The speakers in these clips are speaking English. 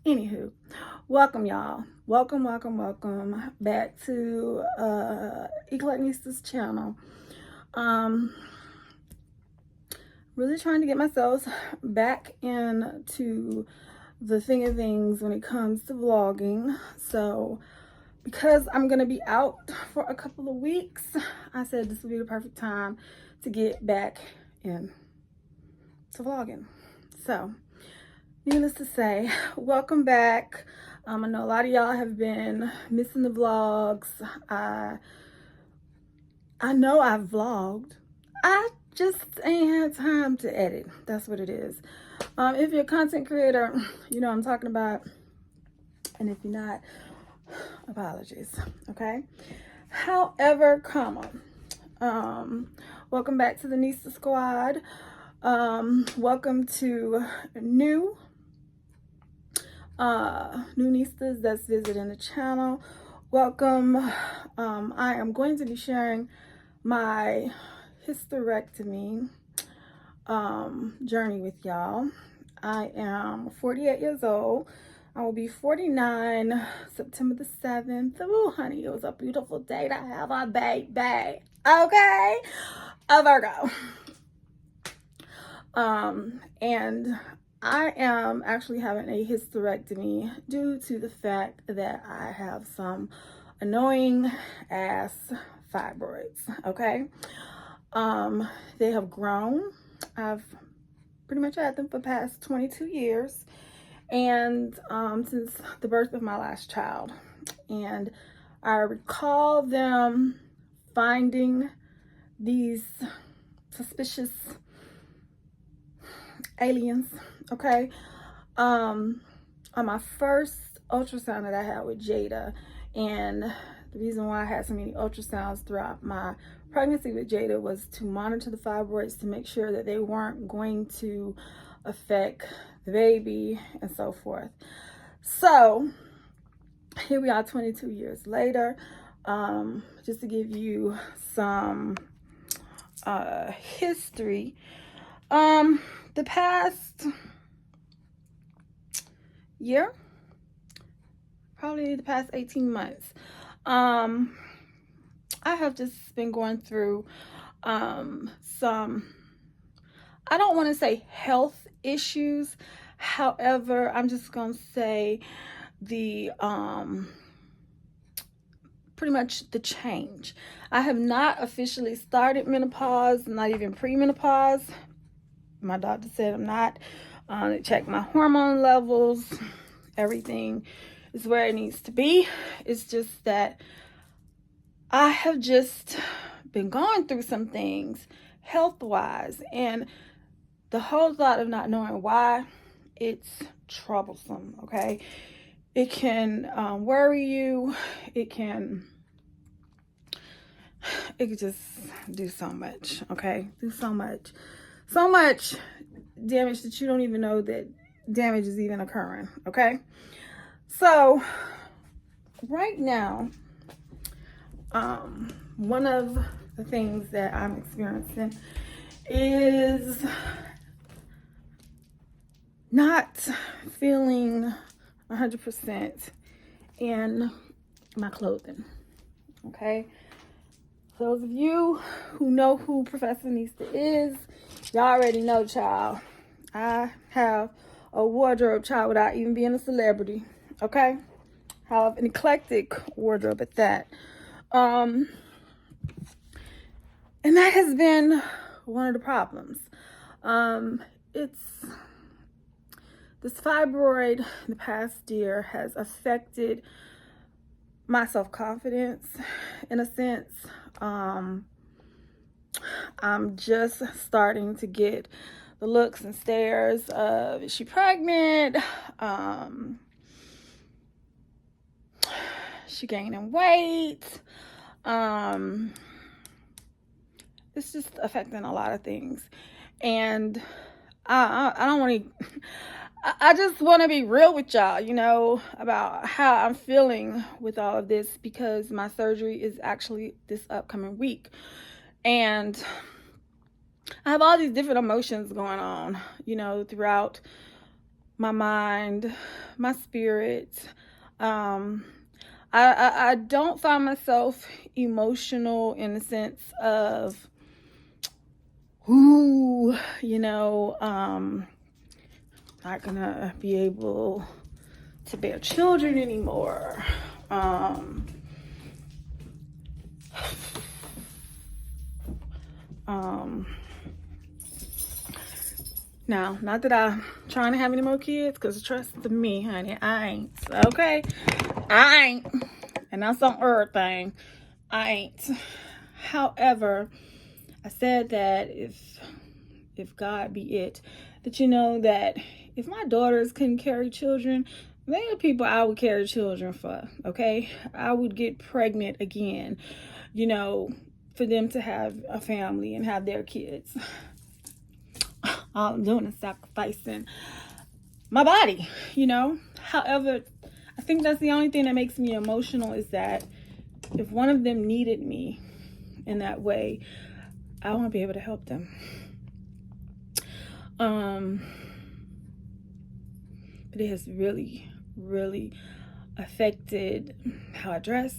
Anywho, welcome y'all. Welcome back to EclecticNistas channel. Really trying to get myself back into the thing of things when it comes to vlogging. So because I'm gonna be out for a couple of weeks, I said this would be the perfect time to get back into vlogging. So needless to say, welcome back. I know a lot of y'all have been missing the vlogs. I know I've vlogged. I just ain't had time to edit. That's what it is. If you're a content creator, you know what I'm talking about. And if you're not, apologies, okay? However, welcome back to the Nista squad. Welcome to new Nistas that's visiting the channel. Welcome. I am going to be sharing my hysterectomy journey with y'all. I am 48 years old. I will be 49 September the 7th. Oh, honey, it was a beautiful day to have a baby. Okay, a Virgo. And I am actually having a hysterectomy due to the fact that I have some annoying ass fibroids, okay? They have grown. I've pretty much had them for the past 22 years and since the birth of my last child. And I recall them finding these suspicious aliens, okay, on my first ultrasound that I had with Jada. And the reason why I had so many ultrasounds throughout my pregnancy with Jada was to monitor the fibroids to make sure that they weren't going to affect the baby and so forth. So here we are 22 years later. Just to give you some history, the past year, probably the past 18 months, I have just been going through some, I don't want to say health issues, however, I'm just gonna say the pretty much the change. I have not officially started menopause, not even pre-menopause. My doctor said I'm not. They checked my hormone levels. Everything is where it needs to be. It's just that I have just been going through some things health-wise, and the whole thought of not knowing why, it's troublesome, okay? It can worry you. It can just do so much, okay? Do so much damage that you don't even know that damage is even occurring, okay? So right now, one of the things that I'm experiencing is not feeling 100% in my clothing, okay? Those of you who know who Professor Nista is, y'all already know, child. I have a wardrobe, child, without even being a celebrity, okay? I have an eclectic wardrobe at that. And that has been one of the problems. It's this fibroid in the past year has affected my self-confidence in a sense. I'm just starting to get the looks and stares of, is she pregnant? She gaining weight? It's just affecting a lot of things. And I don't want to, I just want to be real with y'all, you know, about how I'm feeling with all of this, because my surgery is actually this upcoming week. And I have all these different emotions going on, you know, throughout my mind, my spirit. I don't find myself emotional in the sense of, ooh, you know, not gonna be able to bear children anymore. Now, not that I'm trying to have any more kids, because trust me, honey, I ain't. Okay? I ain't. And that's on everything. I ain't. However, I said that if God be it, that you know that if my daughters couldn't carry children, they are people I would carry children for, okay? I would get pregnant again, you know, for them to have a family and have their kids. All I'm doing is sacrificing my body, you know? However, I think that's the only thing that makes me emotional, is that if one of them needed me in that way, I want to be able to help them. But it has really, really affected how I dress,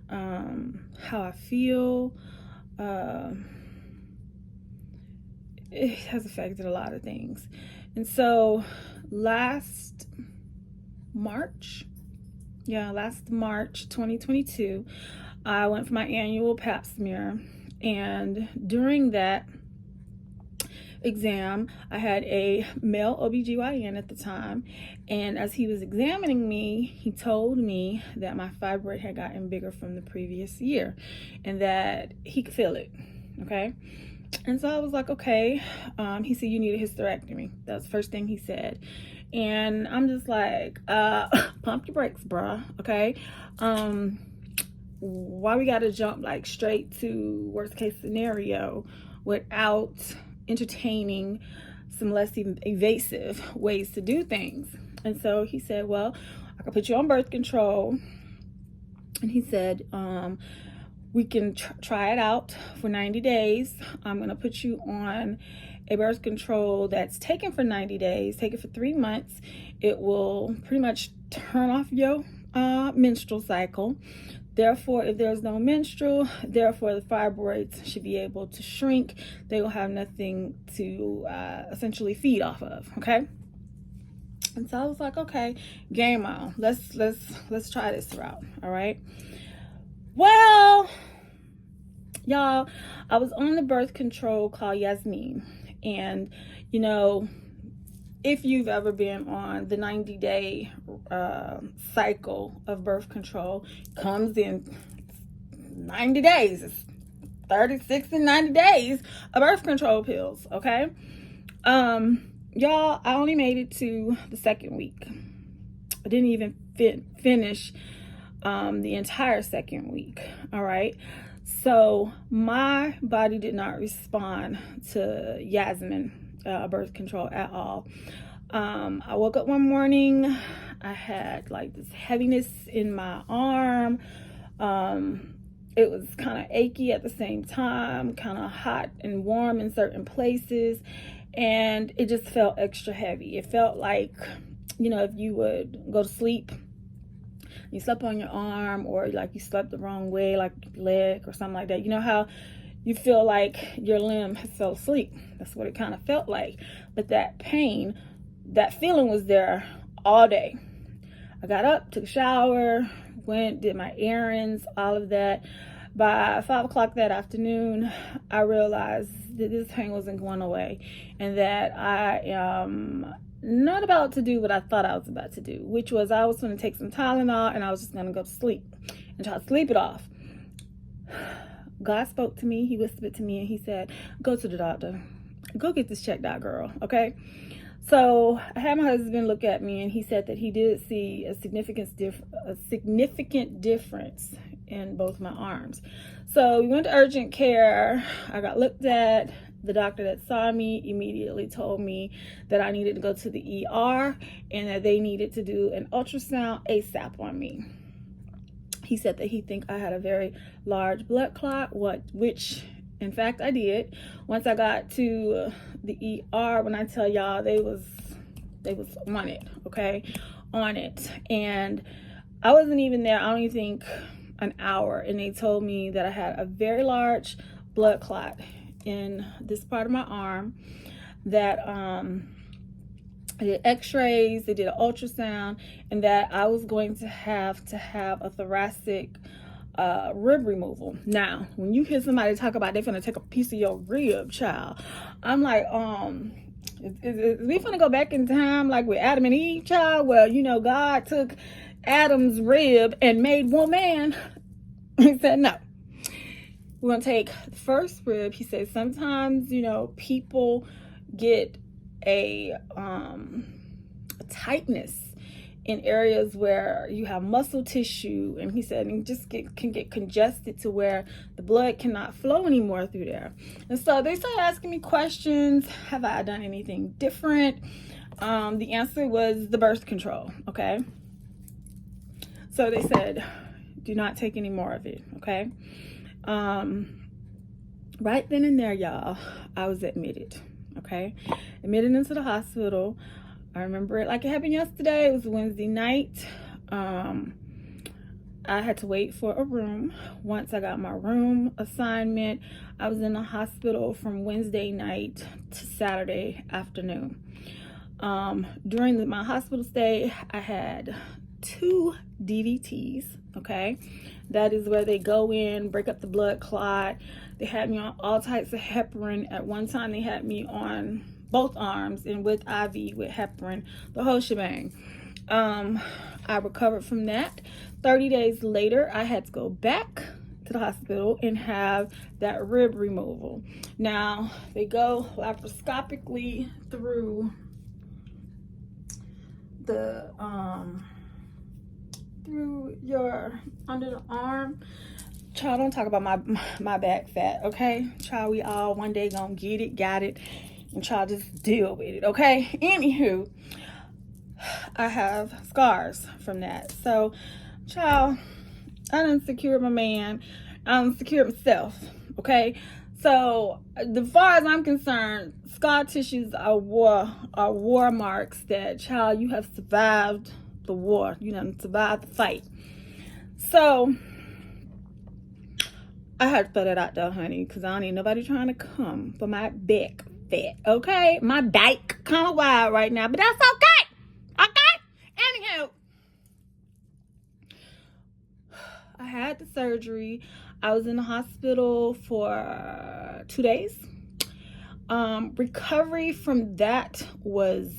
how I feel. It has affected a lot of things. And so last March 2022, I went for my annual pap smear, and during that exam, I had a male OBGYN at the time, and as he was examining me, he told me that my fibroid had gotten bigger from the previous year and that he could feel it, okay? And so I was like, okay. He said, you need a hysterectomy. That's the first thing he said. And I'm just like, pump your brakes, bruh, okay? Why we gotta jump like straight to worst case scenario without entertaining some less evasive ways to do things? And so he said, well, I can put you on birth control. And he said, we can try it out for 90 days. I'm gonna put you on a birth control that's taken for 90 days, take it for 3 months. It will pretty much turn off your menstrual cycle. Therefore, if there's no menstrual, therefore the fibroids should be able to shrink. They will have nothing to essentially feed off of, okay? And so I was like, okay, game on. Let's try this route, all right? Well, y'all, I was on the birth control called Yasmin, and you know, if you've ever been on the 90-day cycle of birth control, comes in 90 days. It's 36 and 90 days of birth control pills, okay? Y'all, I only made it to the second week. I didn't even finish the entire second week, all right? So my body did not respond to Yasmin birth control at all. I woke up one morning, I had like this heaviness in my arm. It was kind of achy at the same time, kind of hot and warm in certain places, and it just felt extra heavy. It felt like, you know, if you would go to sleep, you slept on your arm, or like you slept the wrong way, like your leg or something like that. You know how you feel like your limb has fell asleep? That's what it kind of felt like. But that pain, that feeling was there all day. I got up, took a shower, went, did my errands, all of that. By 5 o'clock that afternoon, I realized that this pain wasn't going away, and that I am not about to do what I thought I was about to do, which was I was going to take some Tylenol and I was just going to go to sleep and try to sleep it off. God spoke to me. He whispered to me and he said, go to the doctor. Go get this checked out, girl, okay? So I had my husband look at me, and he said that he did see a significant difference in both my arms. So we went to urgent care. I got looked at. The doctor that saw me immediately told me that I needed to go to the ER and that they needed to do an ultrasound ASAP on me. He said that he think I had a very large blood clot, which in fact I did. Once I got to the ER, when I tell y'all, they was They was on it, okay, on it. And I wasn't even there, I don't even think an hour, and they told me that I had a very large blood clot in this part of my arm, that I did x-rays, they did an ultrasound, and that I was going to have a thoracic rib removal. Now, when you hear somebody talk about they're gonna take a piece of your rib, child, I'm like, is we gonna go back in time like with Adam and Eve, child? Well, you know, God took Adam's rib and made one man. He said, no, we're gonna take the first rib. He said sometimes, you know, people get a tightness in areas where you have muscle tissue, and he said it just can get congested to where the blood cannot flow anymore through there. And so they started asking me questions. Have I done anything different? The answer was the birth control. Okay, so they said do not take any more of it. Okay, right then and there, y'all, I was admitted. Okay, admitted into the hospital. I remember it like it happened yesterday. It was Wednesday night. I had to wait for a room. Once I got my room assignment, I was in the hospital from Wednesday night to Saturday afternoon. During my hospital stay, I had 2 DVTs, okay? That is where they go in, break up the blood clot. They had me on all types of heparin. At one time, they had me on both arms and with IV, with heparin, the whole shebang. I recovered from that. 30 days later, I had to go back to the hospital and have that rib removal. Now, they go laparoscopically through the through your under the arm. Child, don't talk about my back fat, okay? Child, we all one day gonna get it, got it, and child, just deal with it, okay? Anywho, I have scars from that. So, child, I done secured my man. I done secured myself, okay? So, as far as I'm concerned, scar tissues are war marks that, child, you have survived the war. You done survived the fight. So, I had to throw that out there, honey, because I don't need nobody trying to come for my back fat, okay? My back kind of wild right now, but that's okay, okay? Anywho, I had the surgery. I was in the hospital for 2 days. Recovery from that was,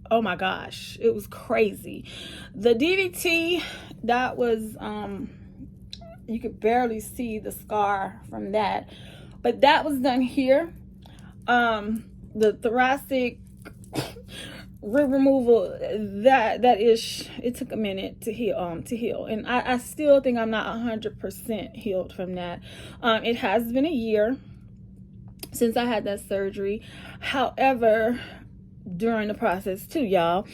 oh my gosh, it was crazy. The DVT, that was, you could barely see the scar from that, but that was done here. The thoracic rib removal, that is, it took a minute to heal, and I still think I'm not 100% healed from that. It has been a year since I had that surgery. However, during the process too, y'all,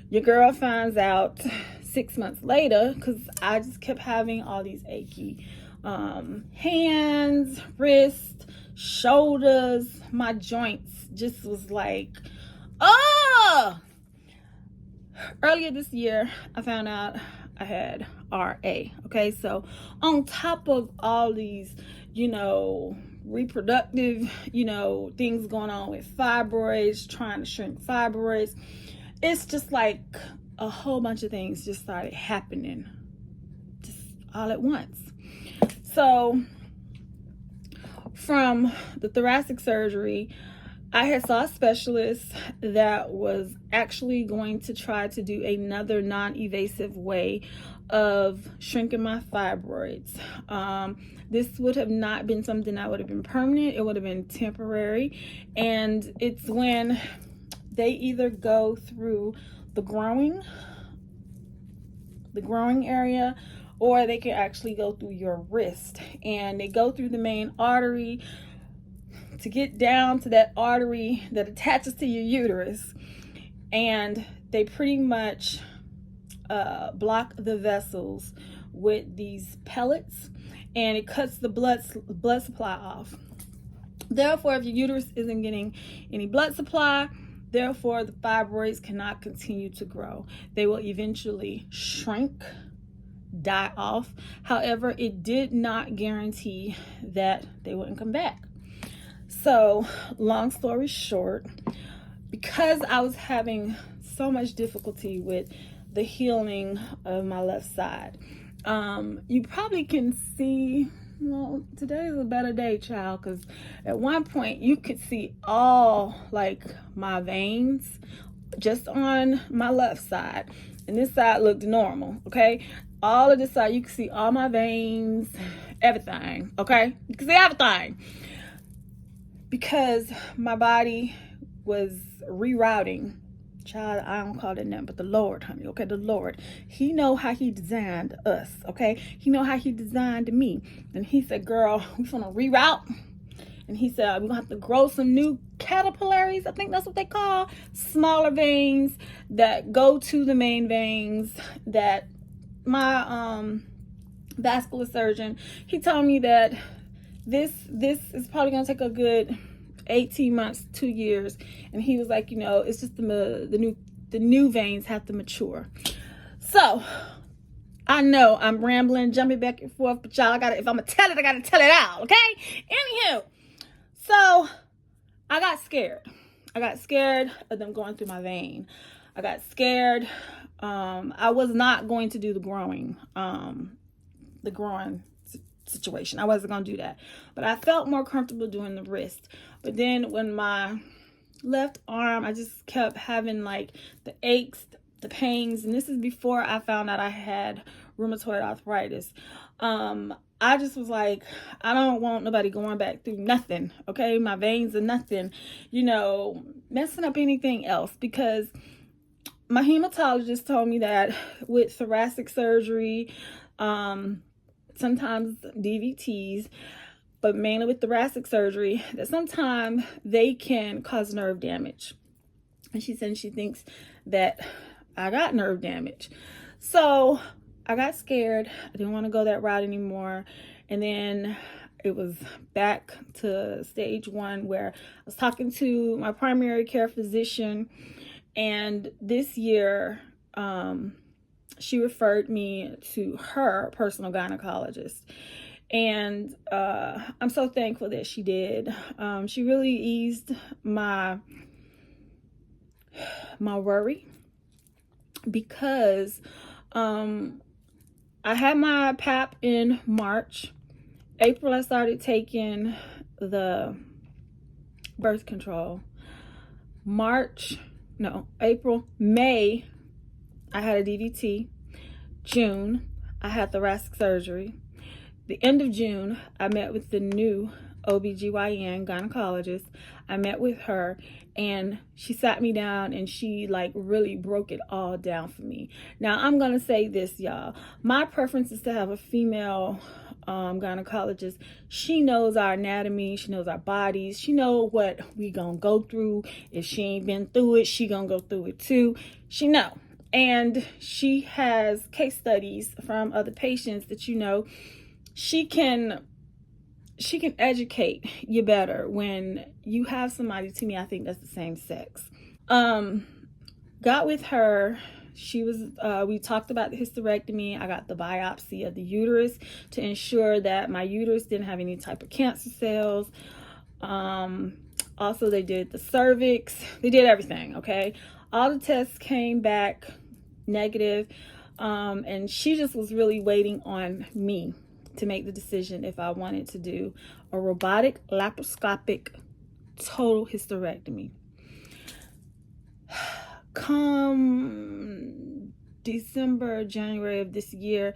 your girl finds out 6 months later, because I just kept having all these achy hands, wrists, shoulders. My joints just was like, oh. Earlier this year, I found out I had RA. Okay, so on top of all these, you know, reproductive, you know, things going on with fibroids, trying to shrink fibroids, it's just like a whole bunch of things just started happening just all at once. So from the thoracic surgery, I had saw a specialist that was actually going to try to do another non-invasive way of shrinking my fibroids. This would have not been something that would have been permanent. It would have been temporary. And it's when they either go through the growing area, or they can actually go through your wrist. And they go through the main artery to get down to that artery that attaches to your uterus, and they pretty much block the vessels with these pellets, and it cuts the blood supply off. Therefore, if your uterus isn't getting any blood supply, Therefore, the fibroids cannot continue to grow. They will eventually shrink, die off. However, it did not guarantee that they wouldn't come back. So, long story short, because I was having so much difficulty with the healing of my left side, you probably can see, well, today is a better day, child, because at one point you could see all like my veins just on my left side, and this side looked normal. Okay, all of this side you can see all my veins, everything. Okay, you can see everything because my body was rerouting. Child, I don't call it nothing but the Lord, honey. Okay, the Lord. He know how he designed us. Okay, he know how he designed me. And he said, girl, we're gonna reroute. And he said, we're gonna have to grow some new capillaries. I think that's what they call smaller veins that go to the main veins. That my vascular surgeon, he told me that this is probably gonna take a good 18 months, 2 years. And he was like, you know, it's just the new veins have to mature. So I know I'm rambling, jumping back and forth, but y'all, if I'm gonna tell it, I gotta tell it out. Okay, anywho, so I got scared. I got scared of them going through my vein. I got scared. I was not going to do the growing situation. I wasn't going to do that. But I felt more comfortable doing the wrist. But then when my left arm, I just kept having like the aches, the pains. And this is before I found out I had rheumatoid arthritis. I just was like, I don't want nobody going back through nothing. Okay, my veins are nothing, you know, messing up anything else, because my hematologist told me that with thoracic surgery, sometimes DVTs, but mainly with thoracic surgery, that sometimes they can cause nerve damage. And she said she thinks that I got nerve damage. So I got scared. I didn't want to go that route anymore. And then it was back to stage 1, where I was talking to my primary care physician. And this year, she referred me to her personal gynecologist. And I'm so thankful that she did. She really eased my worry, because I had my PAP in March. April, I started taking the birth control. May, I had a DVT. June, I had thoracic surgery. The end of June, I met with the new OBGYN gynecologist. I met with her, and she sat me down and she like really broke it all down for me. Now, I'm gonna say this, y'all. My preference is to have a female gynecologist. She knows our anatomy, she knows our bodies, she knows what we gonna go through. If she ain't been through it, she gonna go through it too. She know. And she has case studies from other patients that, you know, she can educate you better when you have somebody, to me, I think that's the same sex. Got with her. She was, we talked about the hysterectomy. I got the biopsy of the uterus to ensure that my uterus didn't have any type of cancer cells. Also, they did the cervix. They did everything, okay? All the tests came back negative. And she just was really waiting on me to make the decision if I wanted to do a robotic laparoscopic total hysterectomy. Come December, January of this year,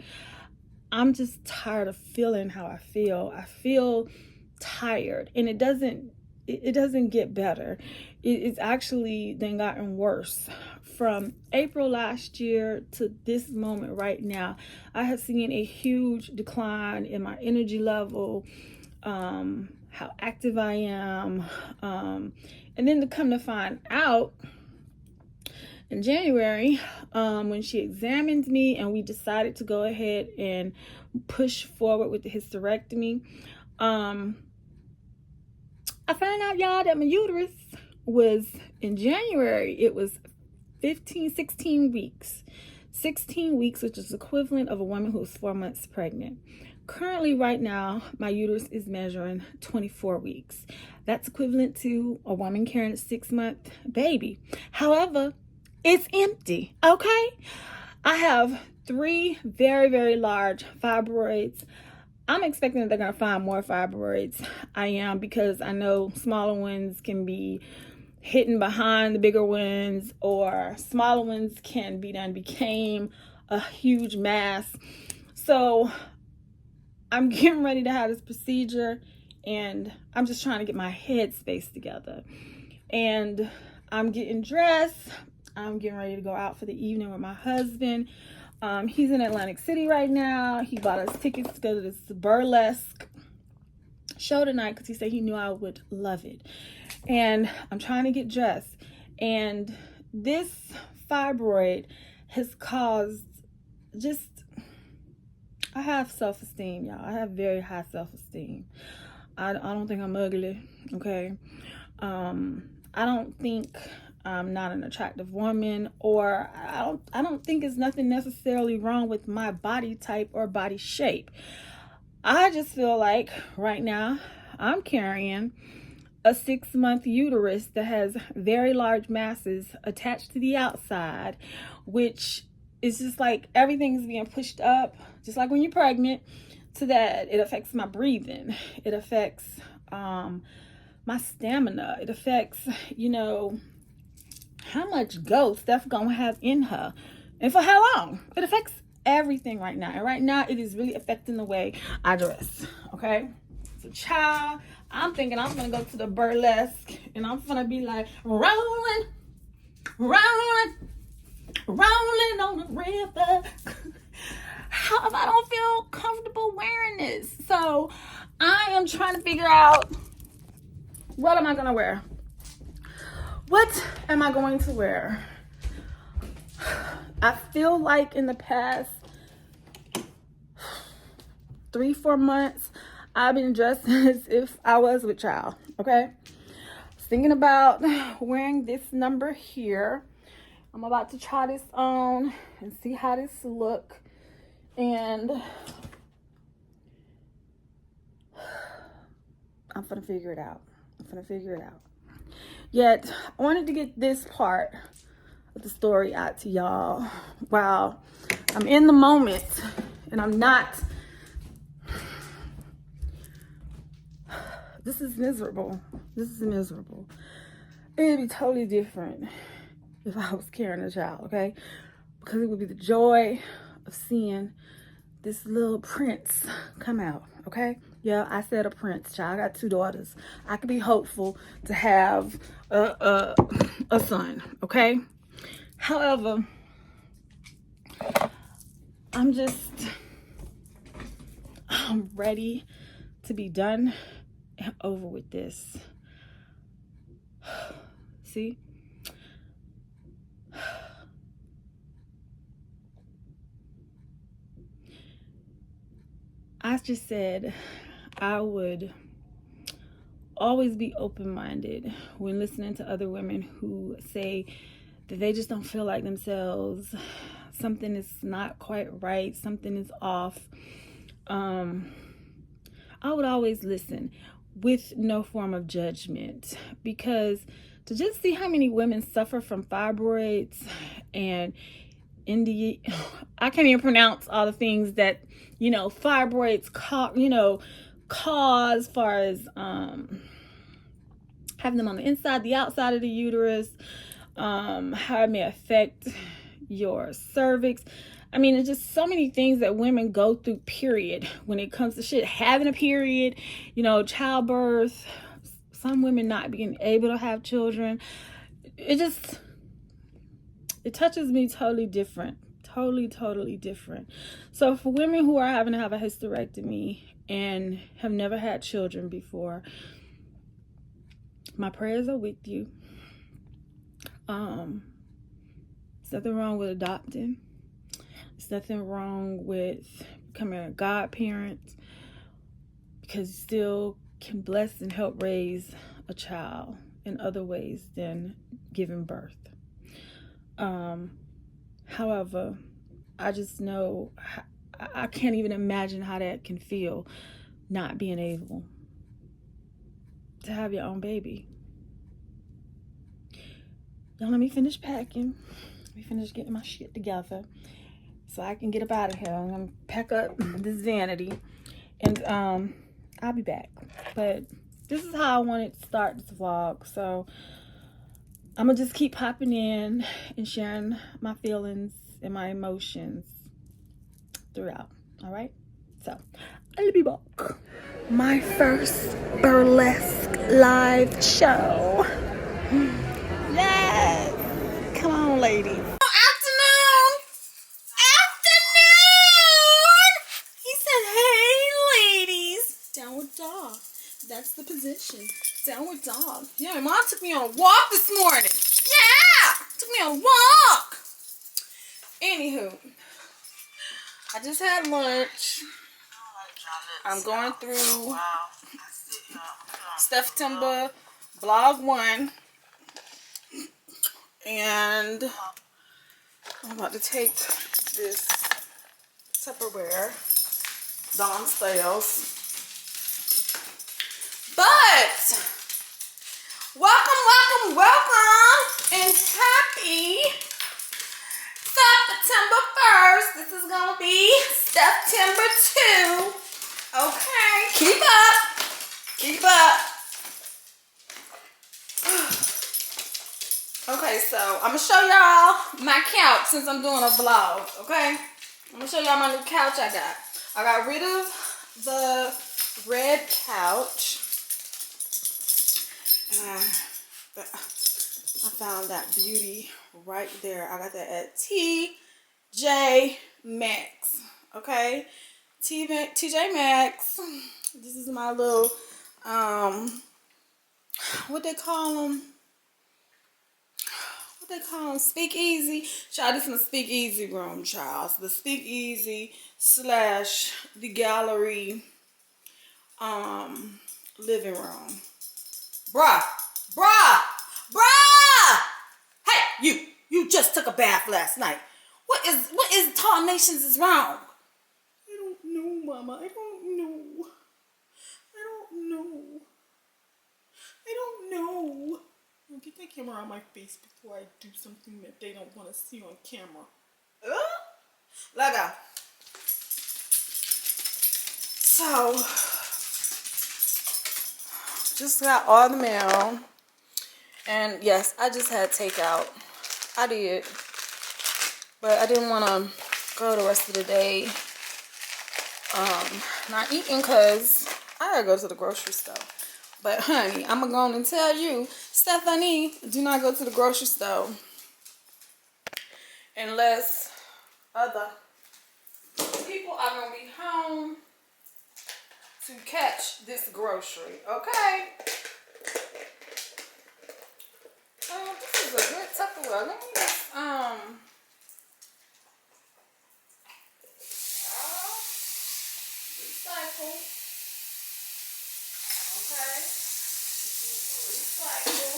I'm just tired of feeling how I feel. I feel tired, and it doesn't get better. It's actually then gotten worse. From April last year to this moment right now, I have seen a huge decline in my energy level, how active I am, and then to come to find out, in January, when she examined me and we decided to go ahead and push forward with the hysterectomy, I found out, y'all, that my uterus was in January, it was 16 weeks. 16 weeks, which is equivalent of a woman who is 4 months pregnant. Currently, right now, my uterus is measuring 24 weeks. That's equivalent to a woman carrying a 6-month baby. However, it's empty, okay? I have 3 very, very large fibroids. I'm expecting that they're going to find more fibroids. I am, because I know smaller ones can be hidden behind the bigger ones, or smaller ones can be done became a huge mass. So I'm getting ready to have this procedure, and I'm just trying to get my head space together. And I'm getting dressed. I'm getting ready to go out for the evening with my husband. He's in Atlantic City right now. He bought us tickets to go to this burlesque show tonight because he said he knew I would love it. And I'm trying to get dressed. And this fibroid has caused I have self-esteem, y'all. I have very high self-esteem. I don't think I'm ugly, okay? I don't think I'm not an attractive woman, or I don't think it's nothing necessarily wrong with my body type or body shape. I just feel like right now I'm carrying a 6-month uterus that has very large masses attached to the outside, which is just like everything's being pushed up, just like when you're pregnant, so that it affects my breathing. It affects my stamina. It affects, how much go Steph gonna have in her, and for how long. It affects everything right now, and right now it is really affecting the way I dress, okay? So child, I'm thinking I'm gonna go to the burlesque, and I'm gonna be like rolling on the river. How if I don't feel comfortable wearing this? So I am trying to figure out, what am I gonna wear? What am I going to wear? I feel like in the past 3-4 months, I've been dressed as if I was with child, okay? I was thinking about wearing this number here. I'm about to try this on and see how this look. And I'm gonna figure it out. Yet, I wanted to get this part of the story out to y'all while I'm in the moment and I'm not. This is miserable. It'd be totally different if I was carrying a child, okay? Because it would be the joy of seeing this little prince come out, okay? Yeah, I said a prince, child. I got 2 daughters. I could be hopeful to have a son, okay? However, I'm ready to be done and over with this. See? I just said I would always be open-minded when listening to other women who say that they just don't feel like themselves. Something is not quite right. Something is off. I would always listen with no form of judgment, because to just see how many women suffer from fibroids, and I can't even pronounce all the things that fibroids cause, far as having them on the inside, the outside of the uterus, how it may affect your cervix. I mean, it's just so many things that women go through, period, when it comes to having a period, childbirth, some women not being able to have children. It touches me totally different. Totally different. So for women who are having to have a hysterectomy and have never had children before, my prayers are with you. There's nothing wrong with adopting. There's nothing wrong with becoming a godparent, because you still can bless and help raise a child. in other ways than giving birth. However, I just know I can't even imagine how that can feel, not being able to have your own baby. Y'all, let me finish packing. Let me finish getting my shit together so I can get up out of here. I'm gonna pack up this vanity, and I'll be back. But this is how I wanted to start this vlog, so I'm gonna just keep popping in and sharing my feelings and my emotions throughout. All right, so I'll be back. My first burlesque live show. Yes, come on, ladies. Afternoon. He said, "Hey, ladies." Downward dog. That's the position. Downward dog. Yeah, my mom took me on a walk this morning. Yeah, took me on a walk. Anywho, I just had lunch. I'm going through Steph-tember vlog 1, and I'm about to take this Tupperware downstairs. But welcome, and happy Steph-tember 1st. This is gonna be Steph-tember 2. Okay, keep up. Okay, so I'm gonna show y'all my couch since I'm doing a vlog. Okay, I'm gonna show y'all my new couch I got. I got rid of the red couch. I found that beauty right there. I got that at TJ Maxx. Okay, TJ Maxx. This is my little what they call them? Speakeasy. Child, this is a speakeasy room, child. So the speakeasy / the gallery living room. Bruh. Hey, you just took a bath last night. What is tarnations is wrong? I don't know, Mama. I don't know. I'll get that camera on my face before I do something that they don't want to see on camera. Lega. So, just got all the mail. And yes, I just had takeout. I did. But I didn't want to go the rest of the day not eating because I gotta go to the grocery store. But honey, I'm going to tell you, Stephanie, do not go to the grocery store unless other people are going to be home to catch this grocery, okay? This is a good Tupperware. Let me just, recycle. Okay. This is recycle.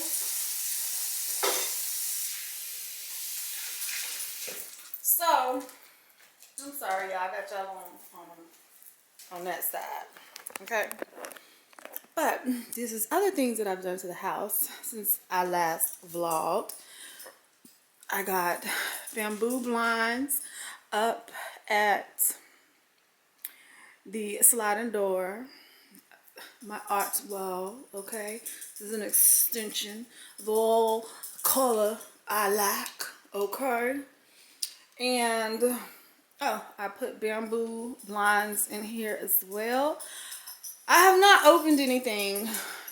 So, I'm sorry, y'all. I got y'all on that side. Okay. But this is other things that I've done to the house since I last vlogged. I got bamboo blinds up at the sliding door, my art wall, okay? This is an extension of all color I like, okay? And, oh, I put bamboo blinds in here as well. I have not opened anything,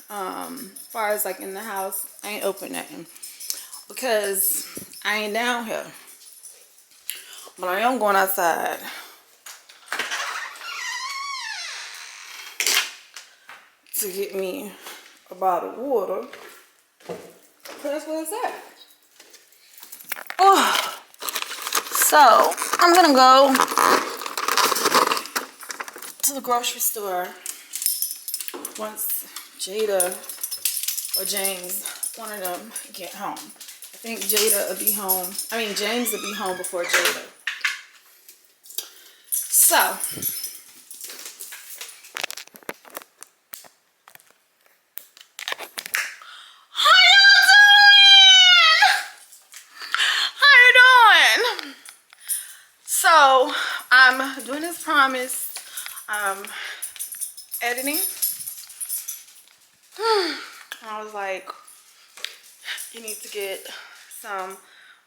as far as like in the house. I ain't opened nothing because I ain't down here. But I am going outside to get me a bottle of water. That's what it's at. Oh, so I'm gonna go to the grocery store once Jada or James one of them get home. I think Jada will be home. I mean, James will be home before Jada. So, how you doing? So, I'm doing as promised. Editing. I was like, you need to get some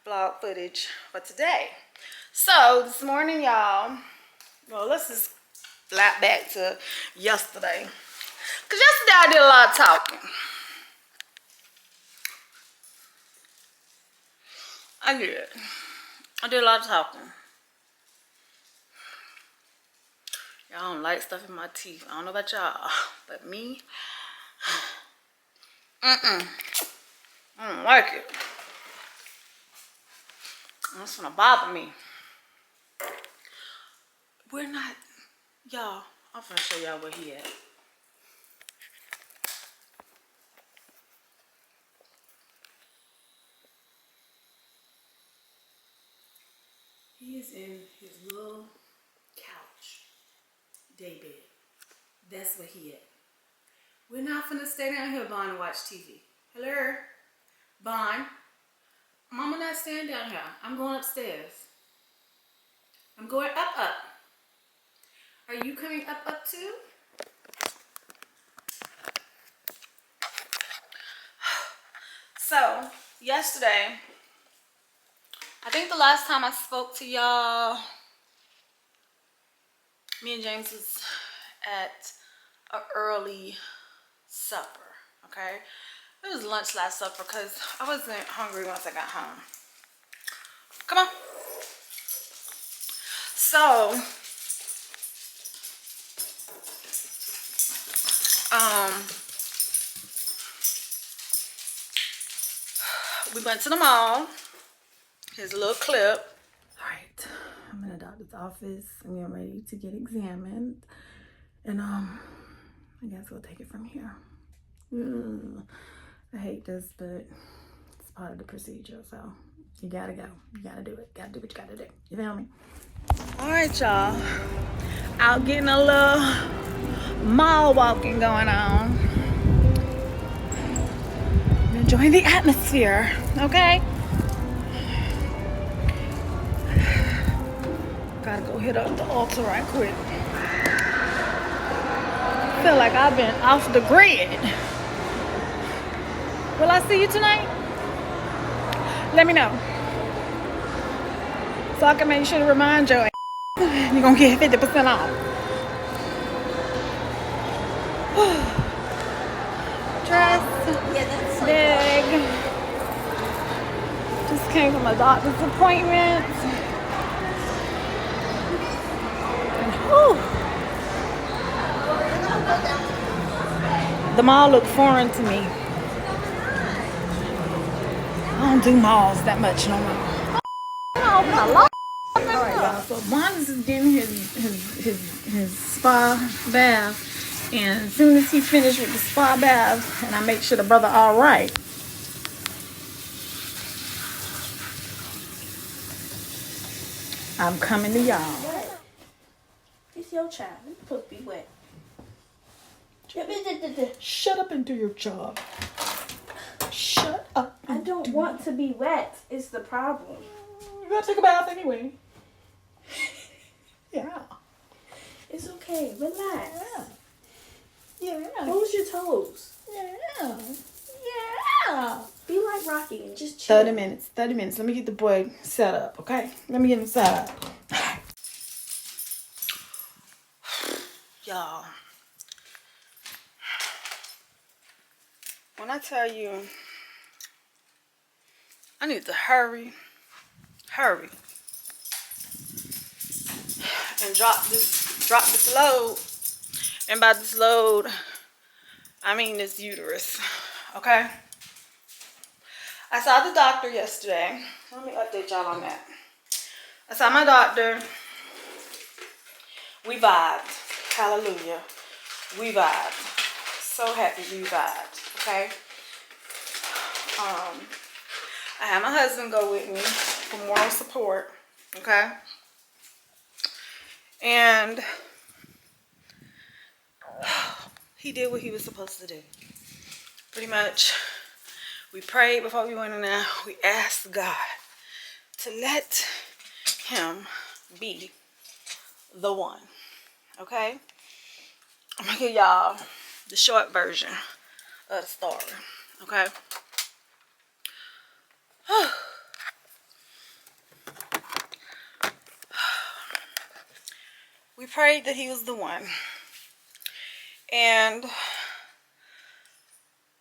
vlog footage for today. So this morning, y'all, well, let's just lap back to yesterday. Because yesterday I did a lot of talking. I did a lot of talking. Y'all don't like stuff in my teeth. I don't know about y'all, but me, I don't like it. It's gonna bother me. We're not, y'all, I'm gonna show y'all where he at. He is in his little couch, day bed. That's where he at. We're not finna stay down here, Bond, and watch TV. Hello? Bond? Mama not staying down here. I'm going upstairs. I'm going up. Are you coming up too? So, yesterday, I think the last time I spoke to y'all, me and James was at an early supper, okay? It was lunch last supper because I wasn't hungry once I got home. Come on. So, we went to the mall. Here's a little clip. All right, I'm in the doctor's office. I'm getting ready to get examined. And I guess we'll take it from here. I hate this, but it's part of the procedure, so you gotta go. You gotta do it. Gotta do what you gotta do. You feel me? All right, y'all. Out getting a little mall walking going on. Enjoying the atmosphere, okay? Gotta go hit up the altar right quick. Feel like I've been off the grid. Will I see you tonight? Let me know. So I can make sure to remind your ass you're gonna get 50% off. Dress, big. Just came from a doctor's appointment. The mall looked foreign to me. I don't do malls that much no more. Alright, y'all. So Bonds is getting his spa bath, and as soon as he finished with the spa bath, and I make sure the brother all right. I'm coming to y'all. It's your child. It's supposed to be wet. Shut up and do your job. Shut up. I don't want to be wet. It's the problem. You gotta take a bath anyway. Yeah. It's okay. Relax. Yeah. Close your toes. Yeah. Be like Rocky and just chill. 30 minutes. 30 minutes. Let me get the boy set up, okay? Let me get him set up. Y'all. When I tell you I need to hurry and drop this load. And by this load, I mean this uterus, okay? I saw the doctor yesterday. Let me update y'all on that. I saw my doctor. We vibed. Hallelujah. We vibed. So happy we vibed, okay? I had my husband go with me for moral support, okay? And he did what he was supposed to do. Pretty much, we prayed before we went in there. We asked God to let him be the one, okay? I'm gonna give y'all the short version of the story, okay? We prayed that he was the one. And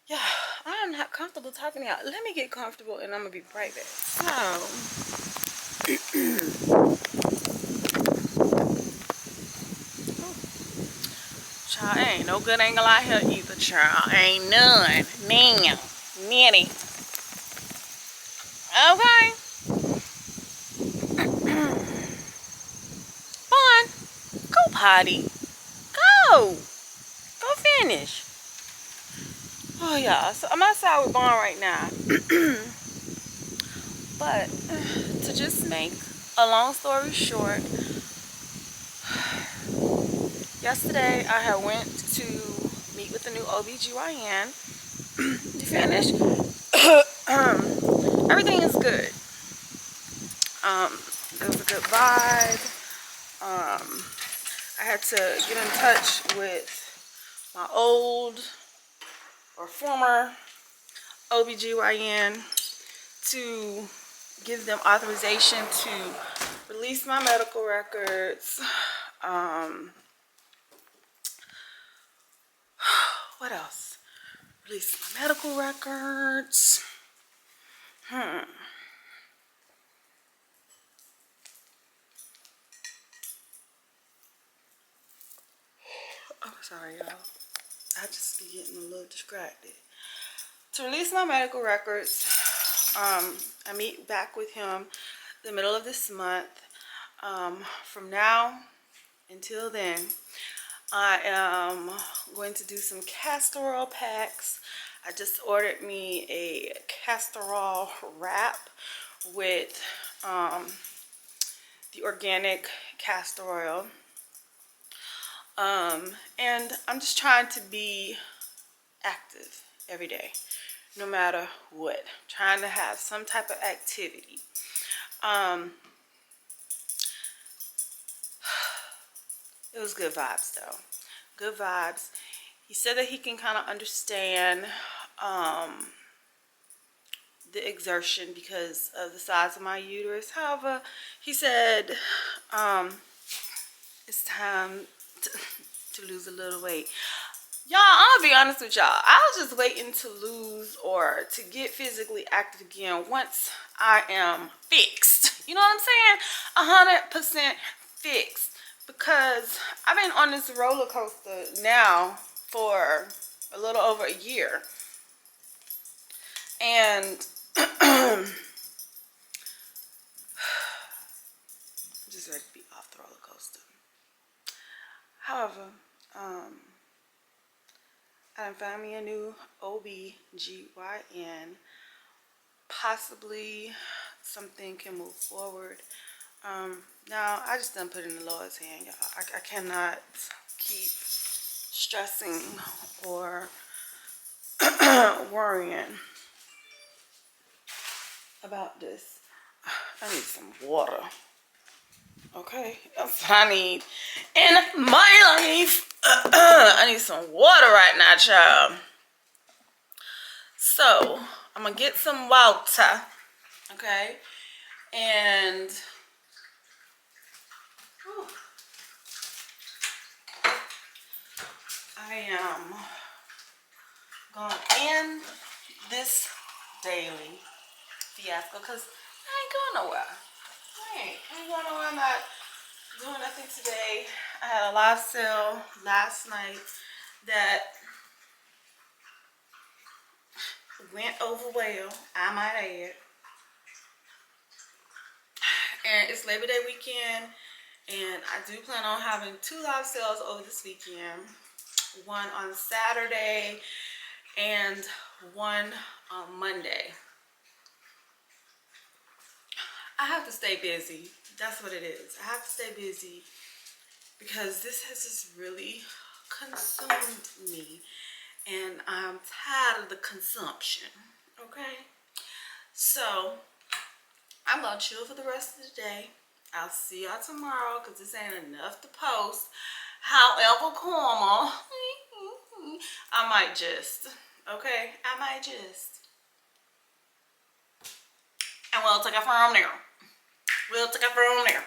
yeah, I am not comfortable talking to y'all. Let me get comfortable and I'm gonna be right back. Child, ain't no good angle out here either, child. Ain't none. Now. Nanny. Okay. Fun. Go potty. Go. Go finish. Oh, yeah. So I'm outside with Bond right now. But to just make a long story short, yesterday I had went to meet with the new OBGYN to finish. Everything is good. It was a good vibe. I had to get in touch with my old or former OBGYN to give them authorization to release my medical records. What else? Release my medical records. Oh, sorry, y'all. I just be getting a little distracted. To release my medical records, I meet back with him the middle of this month. From now until then, I am going to do some castor oil packs. I just ordered me a castor oil wrap with the organic castor oil. And I'm just trying to be active every day, no matter what. Trying to have some type of activity. It was good vibes though. Good vibes. He said that he can kind of understand the exertion because of the size of my uterus. However, he said it's time to lose a little weight. Y'all, I'm gonna be honest with y'all. I was just waiting to lose or to get physically active again once I am fixed. You know what I'm saying? 100% fixed. Because I've been on this roller coaster now for a little over a year. And I'm just ready to be off the roller coaster. However, I done found me a new OBGYN. Possibly something can move forward. Now, I just done put in the Lord's hand, y'all. I cannot keep stressing or worrying about this. I need some water. Okay, that's what I need in my life. I need some water right now, child. So, I'm gonna get some water. Okay, and I am going to end this daily fiasco because I ain't going nowhere. I ain't going nowhere. I'm not doing nothing today. I had a live sale last night that went over well, I might add. And it's Labor Day weekend, and I do plan on having 2 live sales over this weekend. One on Saturday and one on Monday. I have to stay busy. That's what it is. I have to stay busy because this has just really consumed me, and I'm tired of the consumption. Okay? So I'm gonna chill for the rest of the day. I'll see y'all tomorrow because this ain't enough to post. However, karma, I might just, okay? I might just. And we'll take it from there. We'll take it from there.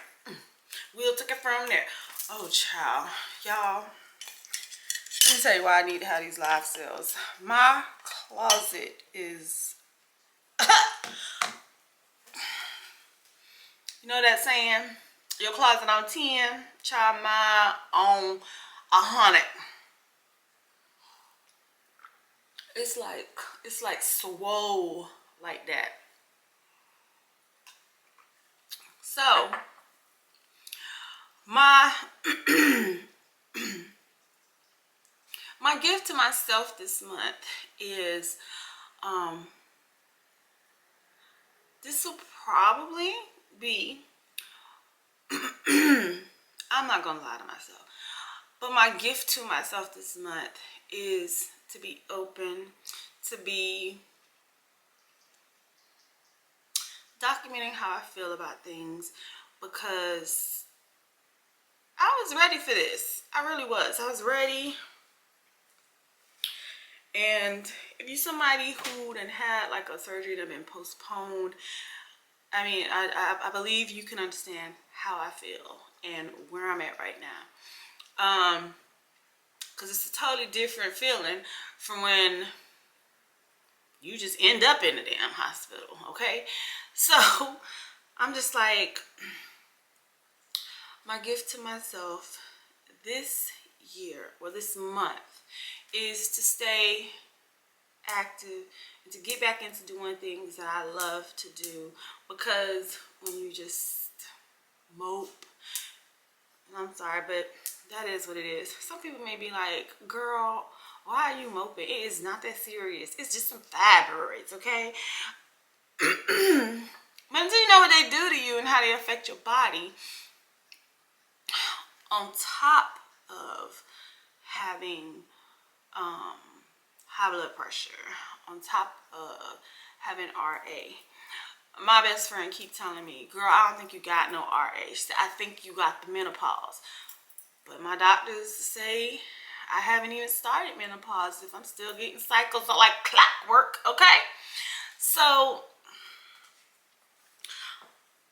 We'll take it from there. Oh, child. Y'all, let me tell you why I need to have these live sales. My closet is... You know that saying? Your closet on 10, child, mine on 100. It's like swole like that. So my my gift to myself this month is this will probably be I'm not gonna lie to myself, but my gift to myself this month is to be open, to be documenting how I feel about things, because I was ready for this. I really was. I was ready. And if you're somebody who done had like a surgery that been postponed, I mean, I believe you can understand how I feel and where I'm at right now. Because it's a totally different feeling from when you just end up in the damn hospital, okay? So I'm just like, my gift to myself this year, or this month, is to stay active and to get back into doing things that I love to do. Because when you just mope, and I'm sorry, but that is what it is. Some people may be like, girl, why are you moping? It is not that serious. It's just some fibroids, okay? But until you know what they do to you and how they affect your body, on top of having high blood pressure, on top of having RA, my best friend keep telling me, girl, I don't think you got no RA. She said, I think you got the menopause. But my doctors say I haven't even started menopause if I'm still getting cycles like clockwork, okay? So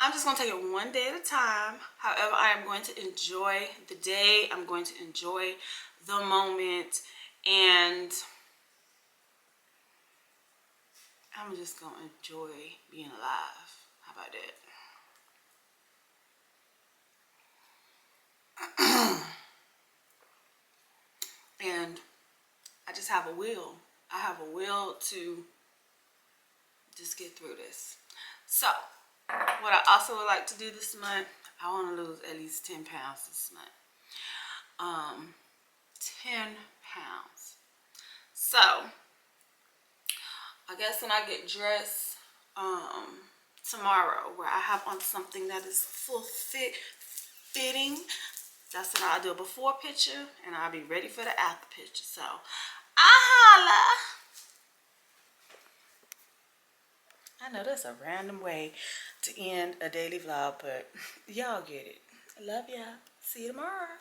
I'm just going to take it one day at a time. However, I am going to enjoy the day. I'm going to enjoy the moment. And I'm just going to enjoy being alive. How about that? And I just have a will. I have a will to just get through this. So what I also would like to do this month, I want to lose at least 10 pounds this month. 10 pounds. So I guess when I get dressed tomorrow, where I have on something that is fitting, that's when I'll do a before picture, and I'll be ready for the after picture. So holla. I know that's a random way to end a daily vlog, but y'all get it. I love y'all. See you tomorrow.